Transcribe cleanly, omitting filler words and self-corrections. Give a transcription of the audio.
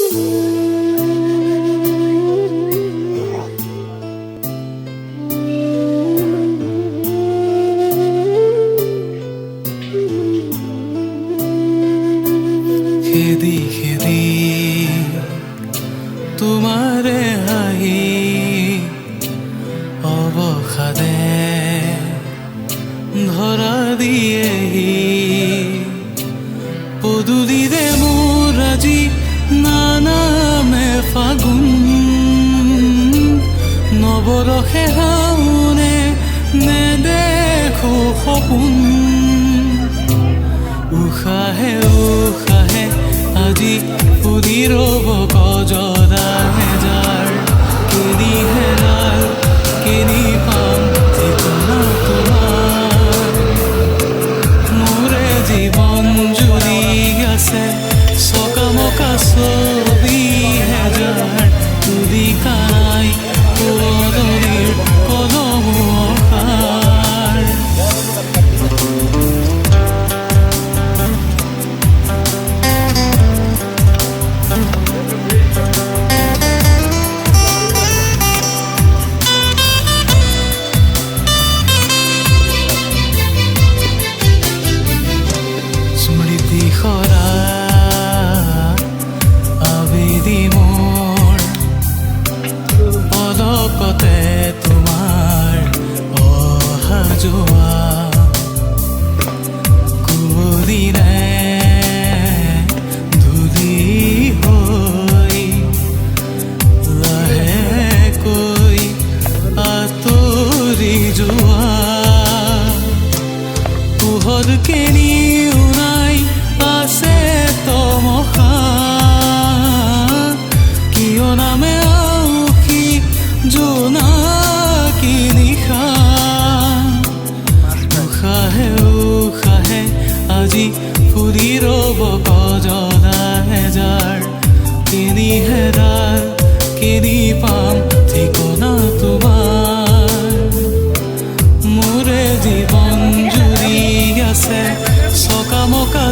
খেদি খেদি তোমাৰে হাঁহি অৱসাদে ধৰা দিয়েহি পদূলিৰে মোৰ আজি নানামে ফাগুন নৱৰসে হাওনে নেদেখো সপোন উশাহে উশাহে আজি ফুলি ৰ'ব গজদাহে যাৰ কেনি হেৰাল কেনি পাম ঠিকনা তোমাৰ মোৰে জীৱন জুৰি আছে চকামকা ছবি হেজাৰ তুলি কাই পুৰণিৰ কলম অসাৰ স্মৃতি খৰা আবেলি মোৰ পলকতে তোমাৰ অহা যোৱা কুঁৱলীৰে ধূলি হৈ লাহেকৈ আঁতৰি যোৱা পোহৰ কেনি উৰাই আছে তমসা কিয় নামে আউসী জোনাকী নিশা উশাহে উশাহে আজি ফুলি ৰ'ব গজদাহে যাৰ কেনি হেৰাল কেনি পাম ঠিকনা তোমাৰ মোৰে জীৱন জুৰি আছে চকামকা